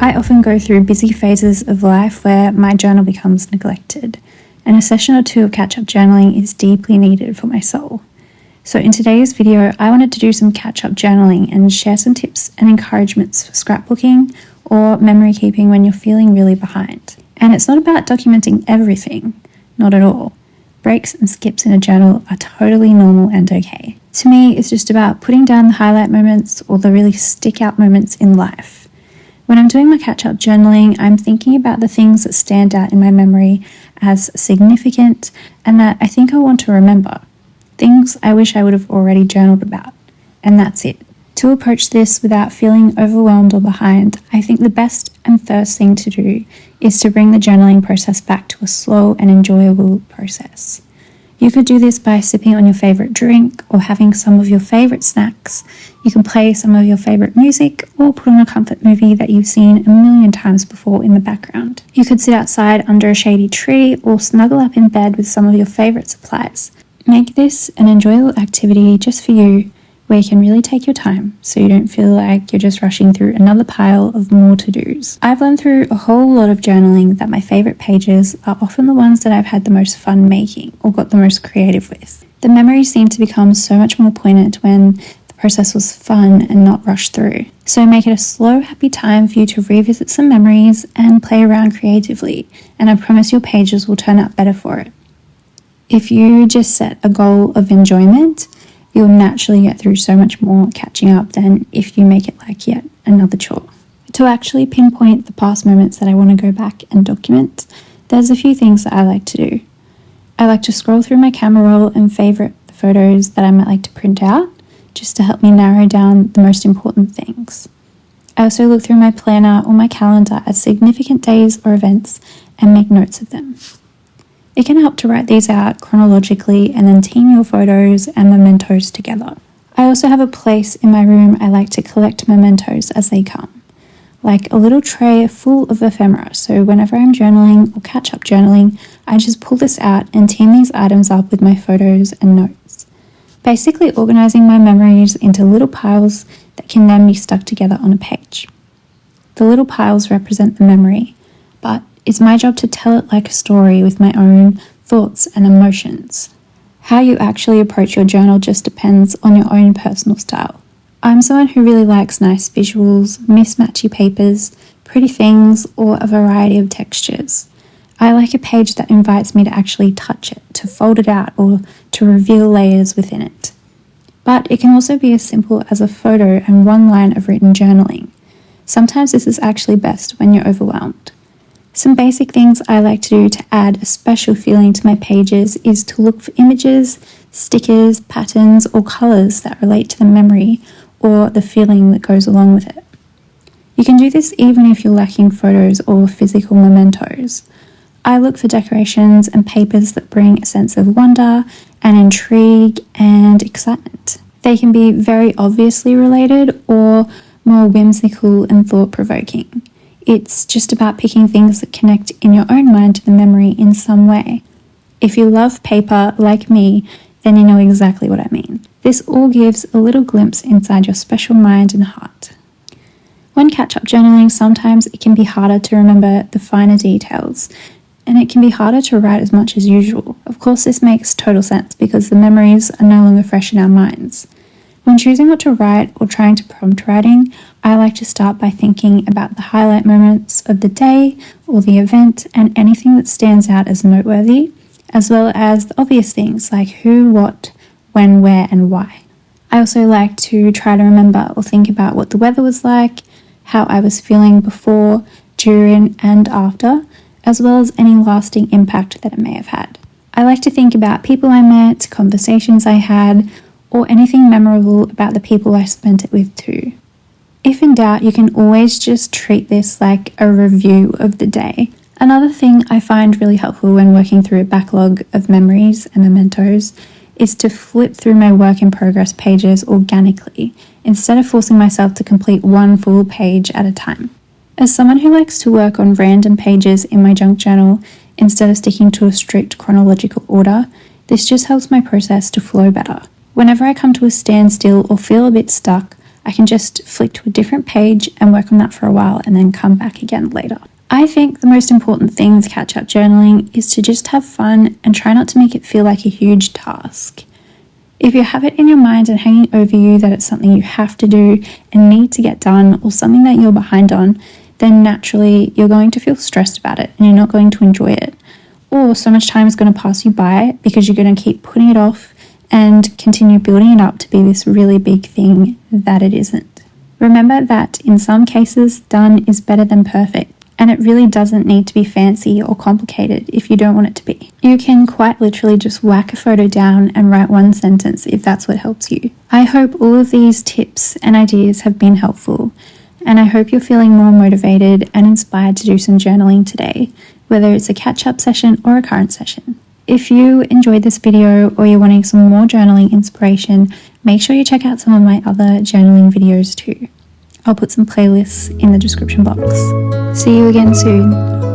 I often go through busy phases of life where my journal becomes neglected, and a session or two of catch-up journaling is deeply needed for my soul. So in today's video, I wanted to do some catch-up journaling and share some tips and encouragements for scrapbooking or memory keeping when you're feeling really behind. And it's not about documenting everything, not at all. Breaks and skips in a journal are totally normal and okay. To me, it's just about putting down the highlight moments or the really stick-out moments in life. When I'm doing my catch-up journaling, I'm thinking about the things that stand out in my memory as significant and that I think I want to remember. Things I wish I would have already journaled about. And that's it. To approach this without feeling overwhelmed or behind, I think the best and first thing to do is to bring the journaling process back to a slow and enjoyable process. You could do this by sipping on your favorite drink or having some of your favorite snacks. You can play some of your favorite music or put on a comfort movie that you've seen a million times before in the background. You could sit outside under a shady tree or snuggle up in bed with some of your favorite supplies. Make this an enjoyable activity just for you, where you can really take your time so you don't feel like you're just rushing through another pile of more to-dos. I've learned through a whole lot of journaling that my favorite pages are often the ones that I've had the most fun making or got the most creative with. The memories seem to become so much more poignant when the process was fun and not rushed through. So make it a slow, happy time for you to revisit some memories and play around creatively, and I promise your pages will turn out better for it. If you just set a goal of enjoyment, you'll naturally get through so much more catching up than if you make it like yet another chore. To actually pinpoint the past moments that I want to go back and document, there's a few things that I like to do. I like to scroll through my camera roll and favorite the photos that I might like to print out, just to help me narrow down the most important things. I also look through my planner or my calendar at significant days or events and make notes of them. It can help to write these out chronologically and then team your photos and mementos together. I also have a place in my room I like to collect mementos as they come, like a little tray full of ephemera, so whenever I'm journaling or catch-up journaling, I just pull this out and team these items up with my photos and notes. Basically organizing my memories into little piles that can then be stuck together on a page. The little piles represent the memory, but it's my job to tell it like a story with my own thoughts and emotions. How you actually approach your journal just depends on your own personal style. I'm someone who really likes nice visuals, mismatchy papers, pretty things, or a variety of textures. I like a page that invites me to actually touch it, to fold it out, or to reveal layers within it. But it can also be as simple as a photo and one line of written journaling. Sometimes this is actually best when you're overwhelmed. Some basic things I like to do to add a special feeling to my pages is to look for images, stickers, patterns, or colours that relate to the memory or the feeling that goes along with it. You can do this even if you're lacking photos or physical mementos. I look for decorations and papers that bring a sense of wonder and intrigue and excitement. They can be very obviously related or more whimsical and thought-provoking. It's just about picking things that connect in your own mind to the memory in some way. If you love paper like me, then you know exactly what I mean. This all gives a little glimpse inside your special mind and heart. When catch-up journaling, sometimes it can be harder to remember the finer details, and it can be harder to write as much as usual. Of course, this makes total sense because the memories are no longer fresh in our minds. When choosing what to write or trying to prompt writing, I like to start by thinking about the highlight moments of the day or the event and anything that stands out as noteworthy, as well as the obvious things like who, what, when, where, and why. I also like to try to remember or think about what the weather was like, how I was feeling before, during, and after, as well as any lasting impact that it may have had. I like to think about people I met, conversations I had, or anything memorable about the people I spent it with too. If in doubt, you can always just treat this like a review of the day. Another thing I find really helpful when working through a backlog of memories and mementos is to flip through my work in progress pages organically, instead of forcing myself to complete one full page at a time. As someone who likes to work on random pages in my junk journal instead of sticking to a strict chronological order, this just helps my process to flow better. Whenever I come to a standstill or feel a bit stuck, I can just flick to a different page and work on that for a while and then come back again later. I think the most important thing with catch-up journaling is to just have fun and try not to make it feel like a huge task. If you have it in your mind and hanging over you that it's something you have to do and need to get done, or something that you're behind on, then naturally you're going to feel stressed about it and you're not going to enjoy it. Or so much time is going to pass you by because you're going to keep putting it off and continue building it up to be this really big thing that it isn't. Remember that in some cases, done is better than perfect. And it really doesn't need to be fancy or complicated if you don't want it to be. You can quite literally just whack a photo down and write one sentence if that's what helps you. I hope all of these tips and ideas have been helpful, and I hope you're feeling more motivated and inspired to do some journaling today, whether it's a catch-up session or a current session. If you enjoyed this video or you're wanting some more journaling inspiration, make sure you check out some of my other journaling videos too. I'll put some playlists in the description box. See you again soon.